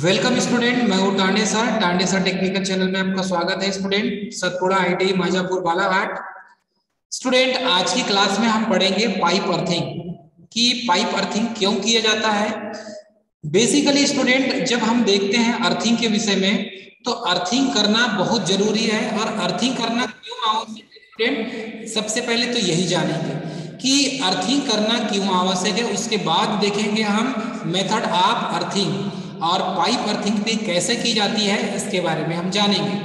Welcome student, मैं हूँ Tande sir technical channel में आपका स्वागत है। Student Satpura ITI Majapur Balaghat. Student आज की क्लास में हम पढ़ेंगे पाइप अर्थिंग कि पाइप अर्थिंग क्यों किया जाता है। बेसिकली स्टूडेंट जब हम देखते हैं अर्थिंग के विषय में तो अर्थिंग करना बहुत जरूरी है। और अर्थिंग करना क्यों आवश्यक है स्टूडेंट, सबसे पहले तो यही जानेंगे कि अर्थिंग करना क्यों आवश्यक है। उसके बाद देखेंगे हम मेथड ऑफ अर्थिंग और पाइप अर्थिंग भी कैसे की जाती है, इसके बारे में हम जानेंगे।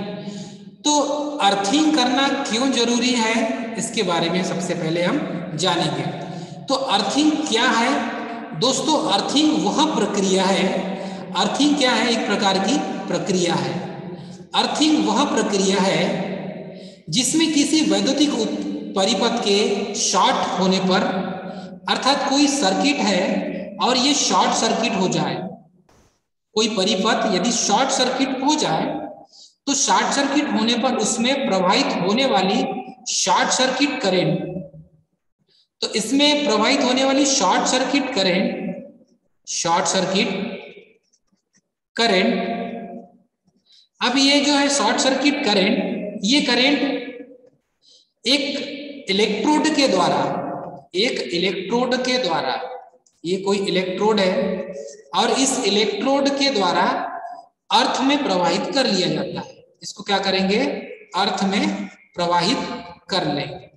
तो अर्थिंग करना क्यों जरूरी है इसके बारे में सबसे पहले हम जानेंगे। तो अर्थिंग क्या है दोस्तों? अर्थिंग वह प्रक्रिया है, अर्थिंग क्या है? एक प्रकार की प्रक्रिया है। अर्थिंग वह प्रक्रिया है जिसमें किसी वैद्युतिक परिपथ के शॉर्ट होने पर, अर्थात कोई सर्किट है और ये शॉर्ट सर्किट हो जाए, कोई परिपथ यदि शॉर्ट सर्किट हो जाए तो शॉर्ट सर्किट होने पर उसमें प्रवाहित होने वाली शॉर्ट सर्किट करंट, तो इसमें प्रवाहित होने वाली शॉर्ट सर्किट करंट, अब ये जो है शॉर्ट सर्किट करंट, ये करंट एक इलेक्ट्रोड के द्वारा, ये कोई इलेक्ट्रोड है और इस इलेक्ट्रोड के द्वारा अर्थ में प्रवाहित कर लिया जाता है। इसको क्या करेंगे? अर्थ में प्रवाहित कर लेंगे।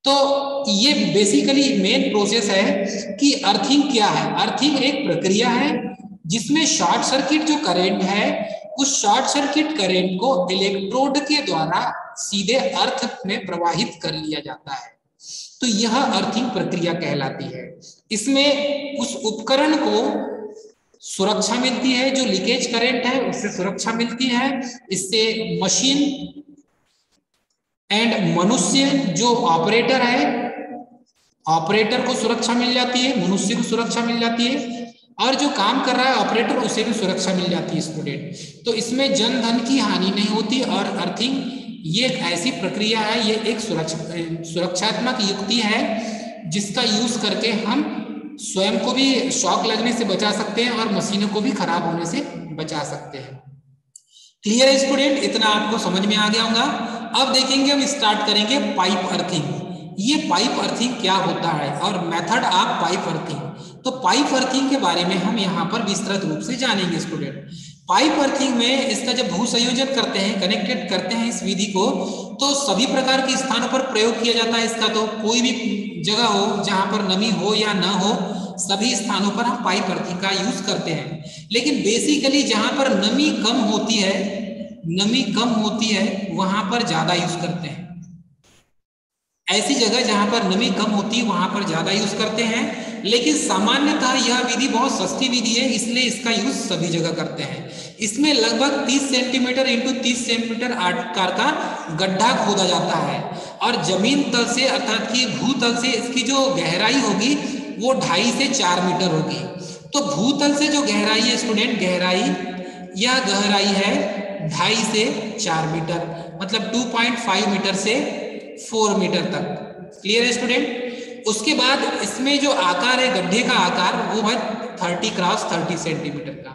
तो ये बेसिकली मेन प्रोसेस है कि अर्थिंग क्या है। अर्थिंग एक प्रक्रिया है जिसमें शॉर्ट सर्किट जो करंट है उस शॉर्ट सर्किट करंट को इलेक्ट्रोड के द्वारा सीधे अर्थ में प्रवाहित कर लिया जाता है। तो यह अर्थिंग प्रक्रिया कहलाती है। इसमें उस उपकरण को सुरक्षा मिलती है, जो लीकेज करंट है उससे सुरक्षा मिलती है। इससे मशीन एंड मनुष्य जो ऑपरेटर है, ऑपरेटर को सुरक्षा मिल जाती है, मनुष्य को सुरक्षा मिल जाती है, और जो काम कर रहा है ऑपरेटर उसे भी सुरक्षा मिल जाती है स्टूडेंट। तो इसमें जन धन की हानि नहीं होती। और अर्थिंग ये एक ऐसी प्रक्रिया है, ये एक सुरक्षात्मक युक्ति है जिसका यूज करके हम स्वयं को भी शॉक लगने से बचा सकते हैं और मशीनों को भी खराब होने से बचा सकते हैं। क्लियर है स्टूडेंट? इतना आपको समझ में आ गया होगा। अब देखेंगे, हम स्टार्ट करेंगे पाइप अर्थिंग। ये पाइप अर्थिंग क्या होता है और मेथड ऑफ पाइप अर्थिंग। तो पाइप अर्थिंग के बारे में हम यहाँ पर विस्तृत रूप से जानेंगे स्टूडेंट। पाइप अर्थिंग में इसका जब भू संयोजन करते हैं, कनेक्टेड करते हैं इस विधि को, तो सभी प्रकार के स्थानों पर प्रयोग किया जाता है इसका। तो कोई भी जगह हो जहां पर नमी हो या ना हो, सभी स्थानों पर हम पाइप अर्थिंग का यूज करते हैं। लेकिन बेसिकली जहां पर नमी कम होती है वहां पर ज्यादा यूज करते हैं। ऐसी जगह जहां पर नमी कम होती है वहां पर ज्यादा यूज करते हैं। लेकिन सामान्यतः यह विधि बहुत सस्ती विधि है, इसलिए इसका यूज सभी जगह करते हैं। इसमें लगभग 30 सेंटीमीटर इंटू 30 सेंटीमीटर आकार का गड्ढा खोदा जाता है और जमीन तल से, अर्थात कि भूतल से इसकी जो गहराई होगी वो 2.5 से 4 मीटर होगी। तो भूतल से जो गहराई है स्टूडेंट, यह गहराई है 2.5 से 4 मीटर, मतलब 2.5 मीटर से 4 मीटर तक। क्लियर है स्टूडेंट? उसके बाद इसमें जो आकार है गड्ढे का आकार, वो है 30 क्रॉस 30 सेंटीमीटर का।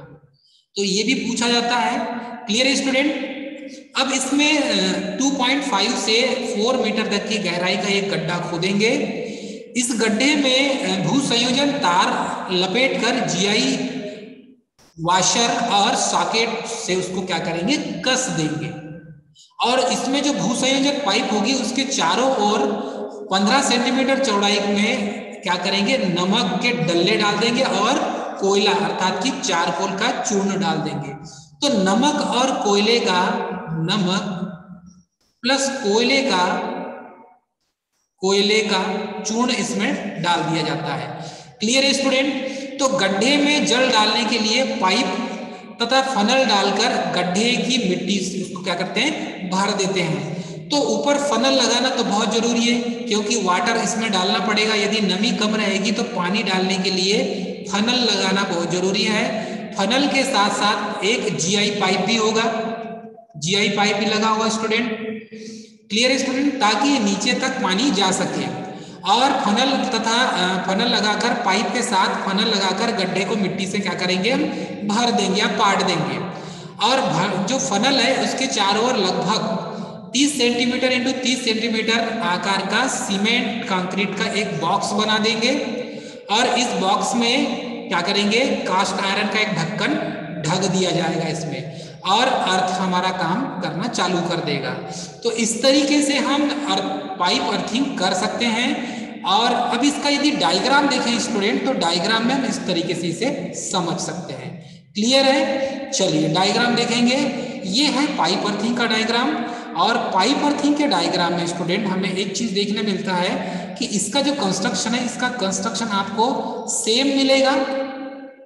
तो ये भी पूछा जाता है। क्लियर है स्टूडेंट? अब इसमें 2.5 से 4 मीटर तक की गहराई का एक गड्ढा खोदेंगे। इस गड्ढे में भू संयोजन तार लपेटकर जीआई वाशर और सॉकेट से उसको क्या करेंगे? कस देंगे। और इसमें जो भू संयोजक पाइप होगी उसके चारों ओर 15 सेंटीमीटर चौड़ाई में क्या करेंगे? नमक के डल्ले डाल देंगे और कोयला, अर्थात कि चारकोल का चूर्ण डाल देंगे। तो नमक और कोयले का, नमक प्लस कोयले का चूर्ण इसमें डाल दिया जाता है। क्लियर है स्टूडेंट? तो गड्ढे में जल डालने के लिए पाइप तथा फनल डालकर गड्ढे की मिट्टी उसको क्या करते हैं? भर देते हैं। तो ऊपर फनल लगाना तो बहुत जरूरी है क्योंकि वाटर इसमें डालना पड़ेगा। यदि नमी कम रहेगी तो पानी डालने के लिए फनल लगाना बहुत जरूरी है। फनल के साथ साथ एक जीआई पाइप भी होगा, जीआई पाइप भी लगा होगा स्टूडेंट। क्लियर है स्टूडेंट? ताकि नीचे तक पानी जा सके। और फनल लगाकर पाइप के साथ फनल लगाकर गड्ढे को मिट्टी से क्या करेंगे, हम भर देंगे या पाट देंगे। और जो फनल है उसके चारों ओर लगभग 30 सेंटीमीटर इंटू 30 सेंटीमीटर आकार का सीमेंट कंक्रीट का एक बॉक्स बना देंगे। और इस बॉक्स में क्या करेंगे, कास्ट आयरन का एक ढक्कन ढक दिया जाएगा इसमें, और अर्थ हमारा काम करना चालू कर देगा। तो इस तरीके से हम पाइप अर्थिंग कर सकते हैं। और अब इसका यदि डायग्राम देखें स्टूडेंट, तो डायग्राम में हम इस तरीके से इसे समझ सकते हैं। क्लियर है? चलिए डायग्राम देखेंगे। ये है पाइप अर्थिंग का डायग्राम। और पाइप अर्थिंग के डायग्राम में स्टूडेंट हमें एक चीज देखने मिलता है कि इसका जो कंस्ट्रक्शन है, इसका कंस्ट्रक्शन आपको सेम मिलेगा।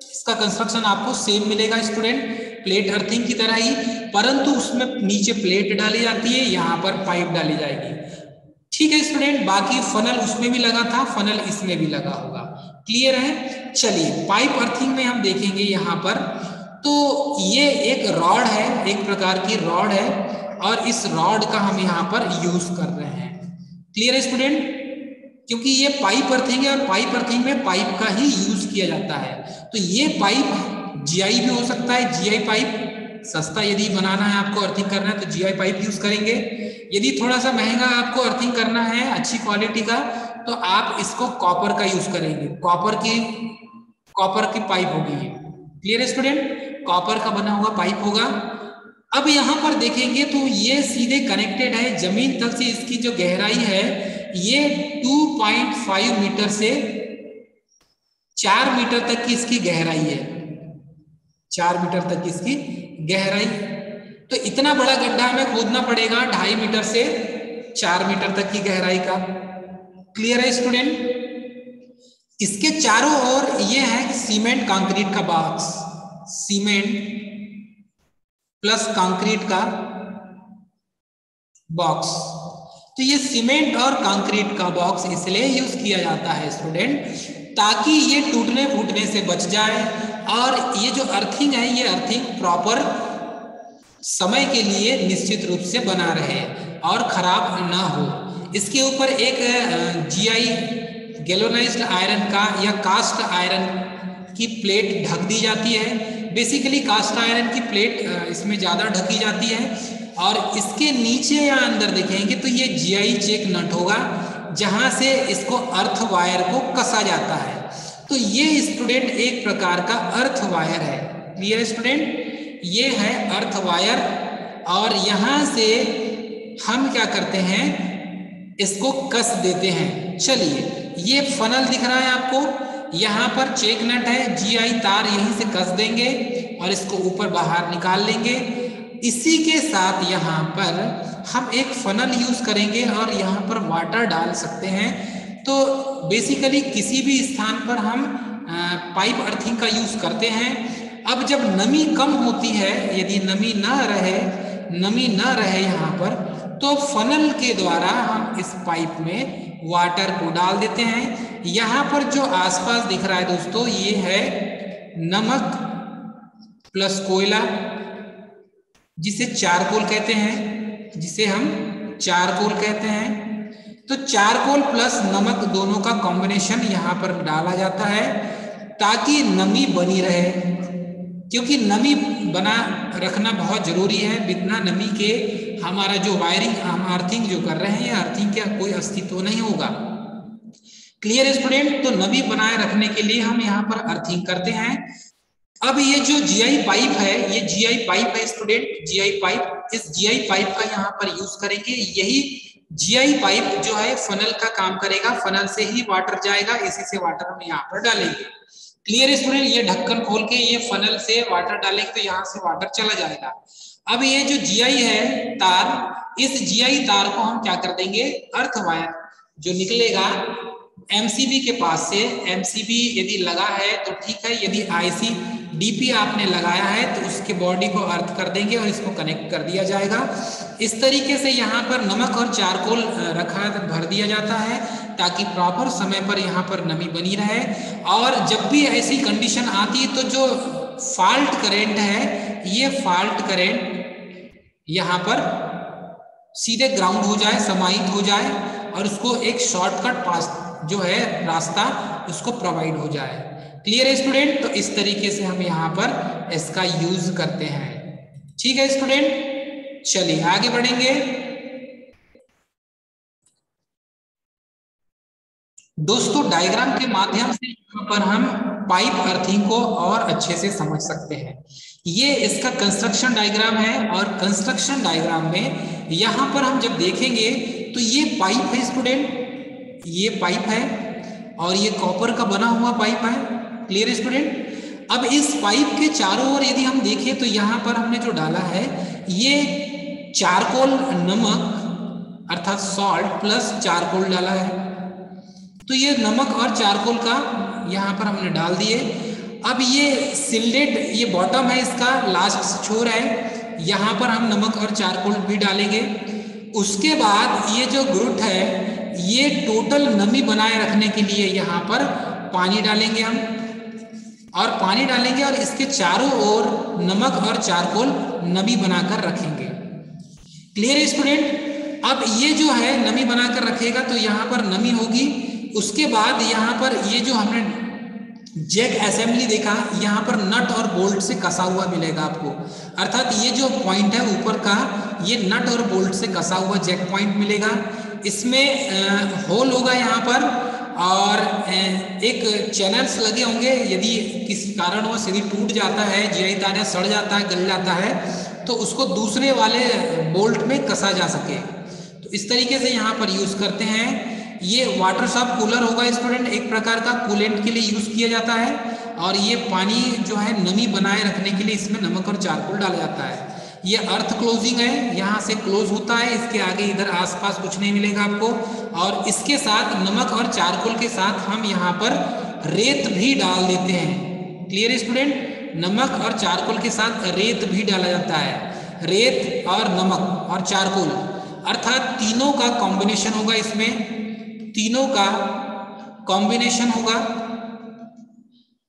इसका कंस्ट्रक्शन आपको सेम मिलेगा स्टूडेंट, प्लेट अर्थिंग की तरह ही, परंतु उसमें नीचे प्लेट डाली जाती है, यहाँ पर पाइप डाली जाएगी। ठीक है स्टूडेंट, बाकी फनल उसमें भी लगा था, फनल इसमें भी लगा होगा। क्लियर है? चलिए पाइप अर्थिंग में हम देखेंगे यहाँ पर, तो ये एक रॉड है, एक प्रकार की रॉड है, और इस रॉड का हम यहाँ पर यूज कर रहे हैं। क्लियर है स्टूडेंट? क्योंकि ये पाइप अर्थिंग है और पाइप अर्थिंग में पाइप का ही यूज किया जाता है। तो ये पाइप जीआई भी हो सकता है, जीआई पाइप सस्ता यदि बनाना है आपको, अर्थिंग करना है तो जीआई पाइप यूज करेंगे। यदि थोड़ा सा महंगा आपको अर्थिंग करना है अच्छी क्वालिटी का, तो आप इसको कॉपर का यूज करेंगे, कॉपर की पाइप होगी ये। क्लियर है स्टूडेंट? कॉपर का बना हुआ पाइप होगा। अब यहाँ पर देखेंगे तो ये सीधे कनेक्टेड है जमीन तल से, इसकी जो गहराई है ये 2.5 मीटर से 4 मीटर तक की इसकी गहराई है, 4 मीटर तक की इसकी गहराई। तो इतना बड़ा गड्ढा हमें खोदना पड़ेगा 2.5 मीटर से 4 मीटर तक की गहराई का। क्लियर है स्टूडेंट? इसके चारों ओर ये है सीमेंट कंक्रीट का बॉक्स, सीमेंट प्लस कंक्रीट का बॉक्स। तो ये सीमेंट और कंक्रीट का बॉक्स इसलिए यूज किया जाता है स्टूडेंट, ताकि ये टूटने फूटने से बच जाए, और ये जो अर्थिंग है ये अर्थिंग प्रॉपर समय के लिए निश्चित रूप से बना रहे और खराब ना हो। इसके ऊपर एक जीआई गैल्वेनाइज्ड आयरन का या कास्ट आयरन की प्लेट ढक दी जाती है। बेसिकली कास्ट आयरन की प्लेट इसमें ज़्यादा ढकी जाती है, और इसके नीचे या अंदर देखेंगे तो ये जीआई चेक नट होगा, जहां से इसको अर्थ वायर को कसा जाता है। तो ये स्टूडेंट एक प्रकार का अर्थ वायर है। Clear student? ये है अर्थ वायर, और यहां से हम क्या करते हैं, इसको कस देते हैं। चलिए ये फनल दिख रहा है आपको, यहाँ पर चेक नट है, जीआई तार यहीं से कस देंगे और इसको ऊपर बाहर निकाल लेंगे। इसी के साथ यहाँ पर हम एक फनल यूज करेंगे और यहाँ पर वाटर डाल सकते हैं। तो बेसिकली किसी भी स्थान पर हम पाइप अर्थिंग का यूज करते हैं। अब जब नमी कम होती है, यदि नमी न रहे यहाँ पर, तो फनल के द्वारा हम इस पाइप में वाटर को डाल देते हैं। यहाँ पर जो आसपास दिख रहा है दोस्तों, ये है नमक प्लस कोयला, जिसे चारकोल कहते हैं, तो चारकोल प्लस नमक दोनों का कॉम्बिनेशन यहाँ पर डाला जाता है, ताकि नमी बनी रहे, क्योंकि नमी बना रखना बहुत जरूरी है। बिना नमी के हमारा जो वायरिंग, हम अर्थिंग जो कर रहे हैं, अर्थिंग का कोई अस्तित्व नहीं होगा। Clear student? तो नमी बनाए रखने के लिए हम यहाँ पर अर्थिंग करते हैं। अब ये जो जीआई पाइप है, ये जीआई पाइप है स्टूडेंट, जीआई पाइप। इस जीआई पाइप का यहाँ पर यूज करेंगे। यही जीआई पाइप जो है फनल का काम करेगा, फनल से ही वाटर जाएगा, इसी से वाटर हम यहाँ पर डालेंगे। Clear student? ये ढक्कन खोल के ये फनल से वाटर डालेंगे तो यहाँ से वाटर चला जाएगा। अब ये जो जीआई है तार, इस जीआई तार को हम क्या कर देंगे, अर्थ वायर जो निकलेगा एमसीबी के पास से, एमसीबी यदि लगा है तो ठीक है, यदि आईसी डीपी आपने लगाया है तो उसके बॉडी को अर्थ कर देंगे और इसको कनेक्ट कर दिया जाएगा। इस तरीके से यहाँ पर नमक और चारकोल भर दिया जाता है, ताकि प्रॉपर समय पर यहाँ पर नमी बनी रहे। और जब भी ऐसी कंडीशन आती है तो जो फॉल्ट करेंट है, ये फॉल्ट करेंट यहाँ पर सीधे ग्राउंड हो जाए, समाहित हो जाए, और उसको एक शॉर्टकट पास जो है रास्ता उसको प्रोवाइड हो जाए। क्लियर है स्टूडेंट? तो इस तरीके से हम यहाँ पर इसका यूज करते हैं। ठीक है स्टूडेंट, चलिए आगे बढ़ेंगे। दोस्तों डायग्राम के माध्यम से यहाँ पर हम पाइप अर्थिंग को और अच्छे से समझ सकते हैं। ये इसका कंस्ट्रक्शन डायग्राम है और कंस्ट्रक्शन डायग्राम में यहाँ पर हम जब देखेंगे तो ये पाइप है स्टूडेंट, ये पाइप है और ये कॉपर का बना हुआ पाइप है। क्लियर है स्टूडेंट? अब इस पाइप के चारों ओर यदि हम देखें तो यहाँ पर हमने जो डाला है ये चारकोल, नमक अर्थात सॉल्ट प्लस चारकोल डाला है। तो ये नमक और चारकोल का यहाँ पर हमने डाल दिए। अब ये सिल्डेड, ये बॉटम है इसका, लास्ट छोर है, यहाँ पर हम नमक और चारकोल भी डालेंगे। उसके बाद ये जो ग्रुट है ये टोटल नमी बनाए रखने के लिए यहाँ पर पानी डालेंगे हम, और पानी डालेंगे और इसके चारों ओर नमक और चारकोल नमी बनाकर रखेंगे। क्लियर है स्टूडेंट? अब ये जो है नमी बनाकर रखेगा तो यहाँ पर नमी होगी। उसके बाद यहाँ पर ये जो हमने जैक असेंबली देखा, यहाँ पर नट और बोल्ट से कसा हुआ मिलेगा आपको, अर्थात ये जो पॉइंट है ऊपर का ये नट और बोल्ट से कसा हुआ जैक पॉइंट मिलेगा। इसमें होल होगा यहाँ पर और एक चैनल्स लगे होंगे। यदि किसी कारणवश यदि टूट जाता है, जीआई तार सड़ जाता है, गल जाता है, तो उसको दूसरे वाले बोल्ट में कसा जा सके। तो इस तरीके से यहाँ पर यूज करते हैं। ये वाटर सॉफ्ट कूलर होगा स्टूडेंट, एक प्रकार का कूलेंट के लिए यूज किया जाता है। और ये पानी जो है नमी बनाए रखने के लिए इसमें नमक और चारकोल डाला जाता है। ये अर्थ क्लोजिंग है, यहाँ से क्लोज होता है, इसके आगे इधर आसपास कुछ नहीं मिलेगा आपको। और इसके साथ नमक और चारकोल के साथ हम यहाँ पर रेत भी डाल देते हैं। क्लियर है स्टूडेंट? नमक और चारकोल के साथ रेत भी डाला जाता है। रेत और नमक और चारकोल अर्थात तीनों का कॉम्बिनेशन होगा, इसमें तीनों का कॉम्बिनेशन होगा।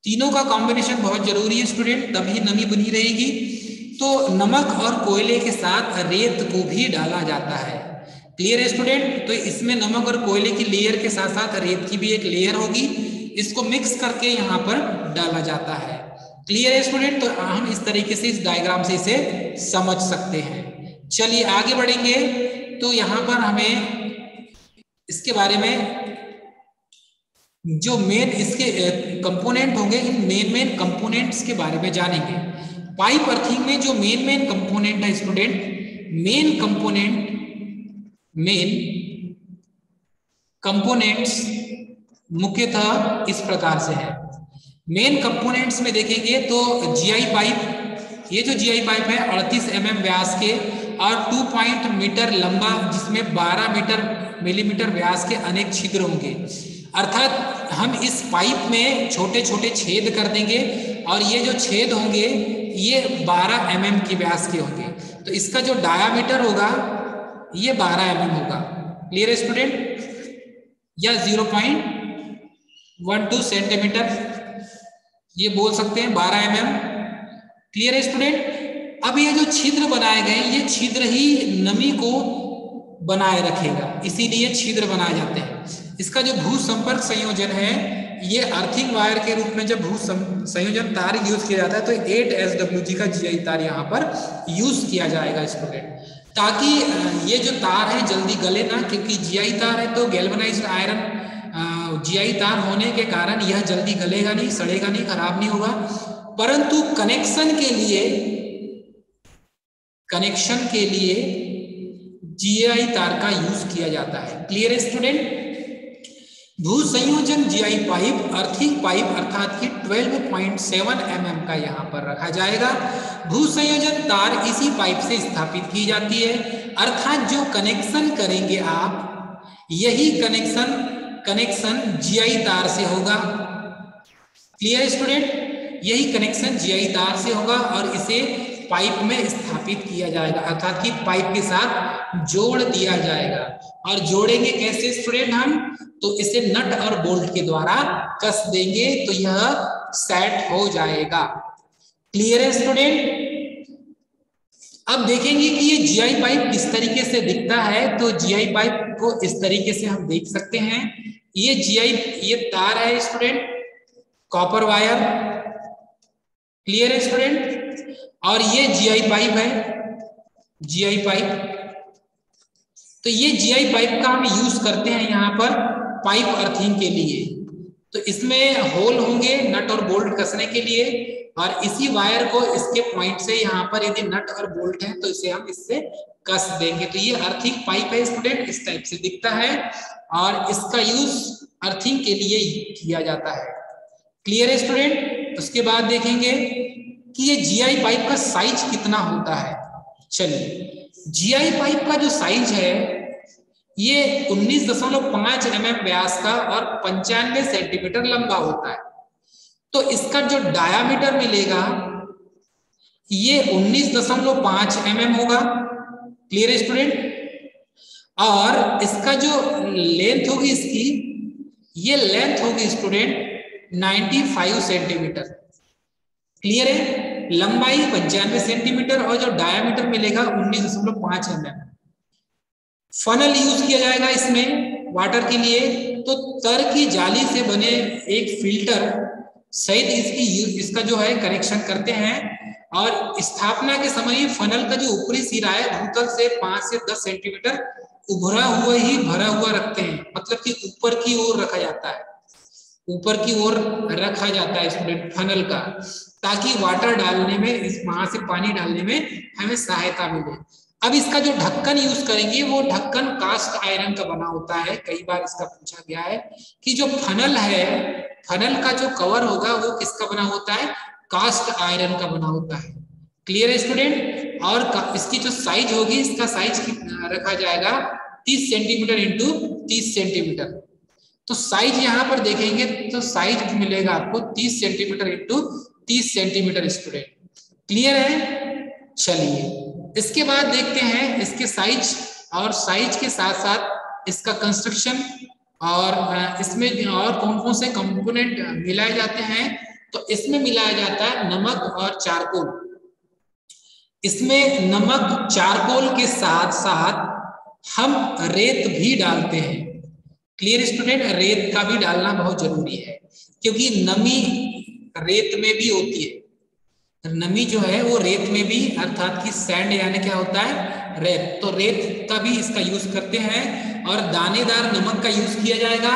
तीनों का कॉम्बिनेशन बहुत जरूरी है स्टूडेंट, तभी नमी बनी रहेगी। तो नमक और कोयले के साथ रेत को भी डाला जाता है। क्लियर है स्टूडेंट? तो इसमें नमक और कोयले की लेयर के साथ साथ रेत की भी एक लेयर होगी, इसको मिक्स करके यहाँ पर डाला जाता है। क्लियर है स्टूडेंट? तो हम इस तरीके से इस डायग्राम से इसे समझ सकते हैं। चलिए आगे बढ़ेंगे। तो यहाँ पर हमें इसके बारे में जो मेन इसके कंपोनेंट होंगे, इन मेन कंपोनेंट्स के बारे में जानेंगे। पाइप अर्थिंग में जो मेन कंपोनेंट है स्टूडेंट, मेन कंपोनेंट्स मुख्यतः इस प्रकार से है। मेन कंपोनेंट्स में देखेंगे तो जीआई पाइप, ये जो जीआई पाइप है 38 mm व्यास के और 2 मीटर लंबा, जिसमें 12 मिलीमीटर व्यास के अनेक छिद्र होंगे। अर्थात हम इस पाइप में छोटे छोटे छेद कर देंगे और ये जो छेद होंगे ये 12 mm की व्यास के होंगे। तो इसका जो डायामीटर होगा ये 12 mm होगा। क्लियर है स्टूडेंट? या 0.12 सेंटीमीटर ये बोल सकते हैं, 12 mm। क्लियर है स्टूडेंट? अब ये जो छिद्र बनाए गए, ये छिद्र ही नमी को बनाए रखेगा, इसीलिए छिद्र बनाए जाते हैं। इसका जो भू संपर्क संयोजन है, ये अर्थिंग वायर के रूप में जब भू संयोजन तार यूज किया जाता है तो 8 SWG का जीआई तार यहाँ पर यूज किया जाएगा स्टूडेंट, ताकि ये जो तार है जल्दी गले ना, क्योंकि जीआई तार है तो गैल्वेनाइज्ड आयरन जीआई तार होने के कारण यह जल्दी गलेगा नहीं, सड़ेगा नहीं, खराब नहीं होगा। परंतु कनेक्शन के लिए जीआई तार का यूज किया जाता है। क्लियर है स्टूडेंट? भू संयोजन जीआई पाइप अर्थिंग पाइप अर्थात कि 12.7 mm का यहाँ पर रखा जाएगा। भू संयोजन तार इसी पाइप से स्थापित की जाती है, अर्थात जो कनेक्शन करेंगे आप, यही कनेक्शन जीआई तार से होगा। Clear student? यही कनेक्शन जीआई तार से होगा और इसे पाइप में स्थापित किया जाएगा, अर्थात कि पाइप के साथ जोड़ दिया जाएगा। और जोड़ेंगे कैसे स्टूडेंट हम? तो इसे नट और बोल्ट के द्वारा कस देंगे तो यह सेट हो जाएगा। क्लियर है स्टूडेंट? अब देखेंगे कि ये जीआई पाइप किस तरीके से दिखता है। तो जीआई पाइप को इस तरीके से हम देख सकते हैं। ये जीआई, ये तार है स्टूडेंट, कॉपर वायर, क्लियर है स्टूडेंट। और ये जीआई पाइप है, जीआई पाइप। तो ये जीआई पाइप का हम यूज करते हैं यहाँ पर पाइप अर्थिंग के लिए। तो इसमें होल होंगे नट और बोल्ट कसने के लिए, और इसी वायर को इसके पॉइंट से यहाँ पर यदि नट और बोल्ट है तो इसे हम इससे कस देंगे। तो ये अर्थिंग पाइप है स्टूडेंट, इस टाइप से दिखता है, और इसका यूज अर्थिंग के लिए किया जाता है। क्लियर है स्टूडेंट। उसके बाद देखेंगे कि ये जीआई पाइप का साइज कितना होता है। चलिए, जीआई पाइप का जो साइज है ये 19.5 mm व्यास का और 95 सेंटीमीटर लंबा होता है। तो इसका जो डायामीटर मिलेगा ये 19.5 mm होगा। क्लियर है स्टूडेंट। और इसका जो लेंथ होगी इसकी, ये लेंथ होगी स्टूडेंट 95 सेंटीमीटर। क्लियर है। लंबाई 95 सेंटीमीटर और जो डायामीटर मिलेगा 19.5 mm। फनल यूज किया जाएगा इसमें वाटर के लिए। तो तर की जाली से बने एक फिल्टर सहित इसका जो है कनेक्शन करते हैं, और स्थापना के समय फनल का जो ऊपरी सिरा है भूतल से 5 से 10 सेंटीमीटर उभरा हुआ ही भरा हुआ रखते हैं, मतलब कि ऊपर की ओर रखा जाता है, ऊपर की ओर रखा जाता है स्टूडेंट फनल का, ताकि वाटर डालने में, वहां से पानी डालने में हमें सहायता मिले। अब इसका जो ढक्कन यूज करेंगे वो ढक्कन कास्ट आयरन का बना होता है। कई बार इसका पूछा गया है कि जो फनल है, फनल का जो कवर होगा वो किसका बना होता है, कास्ट आयरन का बना होता है। क्लियर है स्टूडेंट। और इसकी जो साइज होगी, इसका साइज रखा जाएगा 30 सेंटीमीटर इंटू 30 सेंटीमीटर। तो साइज यहां पर देखेंगे तो साइज मिलेगा आपको 30 centimetre into 30 centimetre student. Clear है। चलिए, इसके बाद देखते हैं इसके साइज, और साइज के साथ साथ इसका कंस्ट्रक्शन, और इसमें और कौन कौन से कंपोनेंट मिलाए जाते हैं। तो इसमें मिलाया जाता है नमक और चारकोल। इसमें नमक चारकोल के साथ साथ हम रेत भी डालते हैं। Clear student. रेत का भी डालना बहुत जरूरी है, क्योंकि नमी रेत में भी होती है। नमी जो है वो रेत में भी, अर्थात कि सैंड यानी क्या होता है, रेत। तो रेत का भी इसका यूज करते हैं, और दानेदार नमक का यूज किया जाएगा,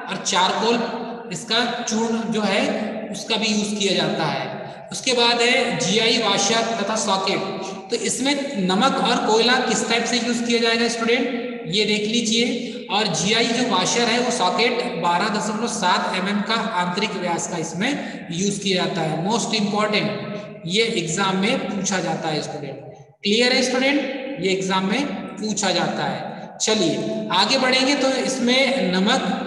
और चारकोल इसका चूर्ण जो है उसका भी यूज किया जाता है। उसके बाद है जीआई वाशर तथा सॉकेट। तो इसमें नमक और कोयला किस टाइप से यूज किया जाएगा स्टूडेंट, ये देख लीजिए। और जीआई जो वाशर है वो सॉकेट 12.7 mm का आंतरिक व्यास का इसमें यूज किया जाता है। मोस्ट इंपॉर्टेंट, ये एग्जाम में पूछा जाता है स्टूडेंट। क्लियर है स्टूडेंट, ये एग्जाम में पूछा जाता है। चलिए आगे बढ़ेंगे। तो इसमें नमक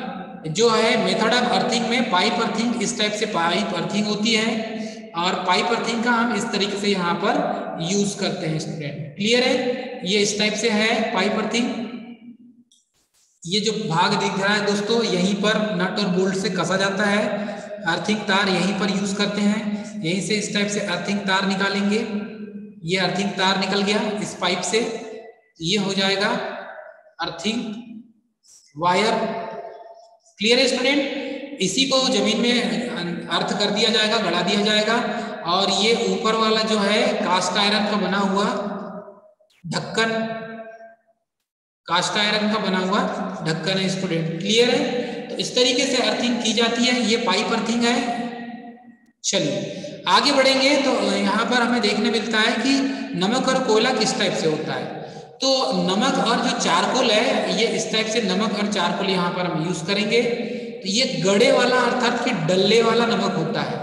जो है मेथड ऑफ अर्थिंग में पाइप अर्थिंग, इस टाइप से पाइप अर्थिंग होती है, और पाइप अर्थिंग का हम इस तरीके से यहाँ पर यूज करते हैं स्टूडेंट। क्लियर है। ये इस टाइप से है पाइप अर्थिंग। ये जो भाग दिख रहा है दोस्तों, यहीं पर नट और बोल्ट से कसा जाता है। अर्थिंग तार यहीं पर यूज करते हैं, यहीं से इस टाइप से अर्थिंग तार निकालेंगे। ये अर्थिंग तार निकल गया इस पाइप से, ये हो जाएगा अर्थिंग वायर। क्लियर है स्टूडेंट। इसी को जमीन में अर्थ कर दिया जाएगा, गड़ा दिया जाएगा, और ये ऊपर वाला जो है कास्ट आयरन का बना हुआ ढक्कन, कास्ट आयरन का बना हुआ ढक्कन है स्टूडेंट। क्लियर है। तो इस तरीके से अर्थिंग की जाती है, ये पाइप अर्थिंग है। चलिए आगे बढ़ेंगे। तो यहाँ पर हमें देखने मिलता है कि नमक और कोयला किस टाइप से होता है। तो नमक और जो चारकोल है, ये इस टाइप से नमक और चारकोल यहाँ पर हम यूज करेंगे। तो ये गड़े वाला, अर्थात कि डल्ले वाला नमक होता है,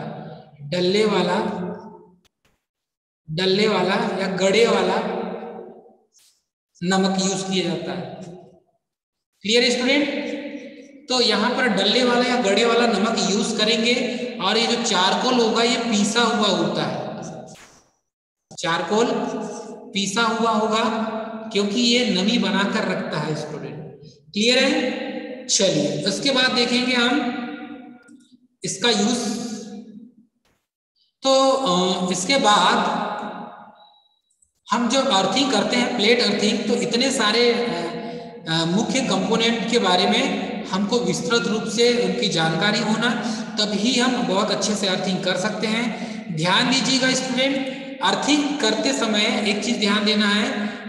डल्ले वाला या गड़े वाला नमक यूज किया जाता है। Clear student. तो यहाँ पर डल्ले वाला या गड़े वाला नमक यूज करेंगे, और ये जो चारकोल होगा ये पीसा हुआ होता है, चारकोल पीसा हुआ होगा, क्योंकि ये नमी बनाकर रखता है स्टूडेंट। क्लियर है। चलिए उसके बाद देखेंगे हम इसका यूज। तो इसके बाद हम जो अर्थिंग करते हैं, प्लेट अर्थिंग, तो इतने सारे मुख्य कंपोनेंट के बारे में हमको विस्तृत रूप से उनकी जानकारी होना, तभी हम बहुत अच्छे से अर्थिंग कर सकते हैं। ध्यान दीजिएगा स्टूडेंट, अर्थिंग करते समय एक चीज ध्यान देना है,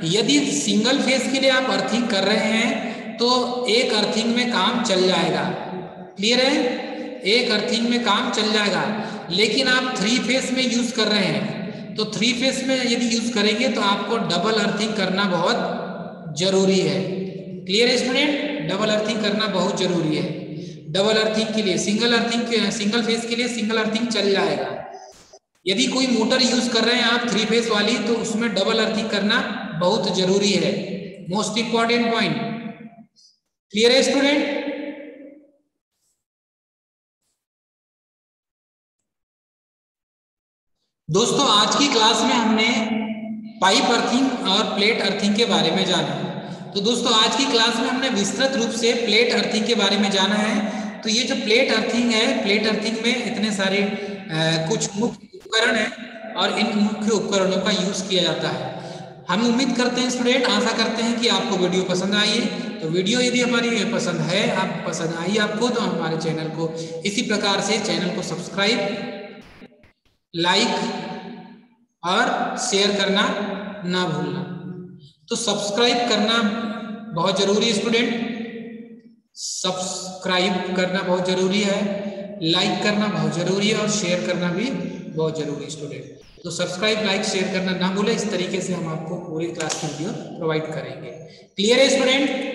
यदि सिंगल फेज के लिए आप अर्थिंग कर रहे हैं तो एक अर्थिंग में काम चल जाएगा, क्लियर है, एक अर्थिंग में काम चल जाएगा। लेकिन आप 3 फेज में यूज कर रहे हैं तो 3 फेज में यदि यूज करेंगे तो आपको डबल अर्थिंग करना बहुत जरूरी है। क्लियर है स्टूडेंट, डबल अर्थिंग करना बहुत जरूरी है। डबल अर्थिंग के लिए सिंगल फेज के लिए सिंगल अर्थिंग चल जाएगा। यदि कोई मोटर यूज कर रहे हैं आप 3 फेज वाली तो उसमें डबल अर्थिंग करना बहुत जरूरी है, मोस्ट इंपॉर्टेंट पॉइंट। क्लियर है स्टूडेंट? दोस्तों आज की क्लास में हमने पाइप अर्थिंग और प्लेट अर्थिंग के बारे में जाना है। तो दोस्तों आज की क्लास में हमने विस्तृत रूप से प्लेट अर्थिंग के बारे में जाना है। तो ये जो प्लेट अर्थिंग है, प्लेट अर्थिंग में इतने सारे कुछ मुख्य उपकरण हैं और इन मुख्य उपकरणों का यूज किया जाता है। हम उम्मीद करते हैं स्टूडेंट, आशा करते हैं कि आपको वीडियो पसंद आई है। तो वीडियो यदि हमारी पसंद है, आप पसंद आई आपको, तो हमारे चैनल को इसी प्रकार से चैनल को सब्सक्राइब, लाइक और शेयर करना ना भूलना। तो सब्सक्राइब करना बहुत जरूरी है स्टूडेंट, सब्सक्राइब करना बहुत जरूरी है, लाइक करना बहुत जरूरी है और शेयर करना भी बहुत जरूरी है स्टूडेंट। तो सब्सक्राइब, लाइक, शेयर करना ना भूलें। इस तरीके से हम आपको पूरी क्लास की वीडियो प्रोवाइड करेंगे। क्लियर है स्टूडेंट?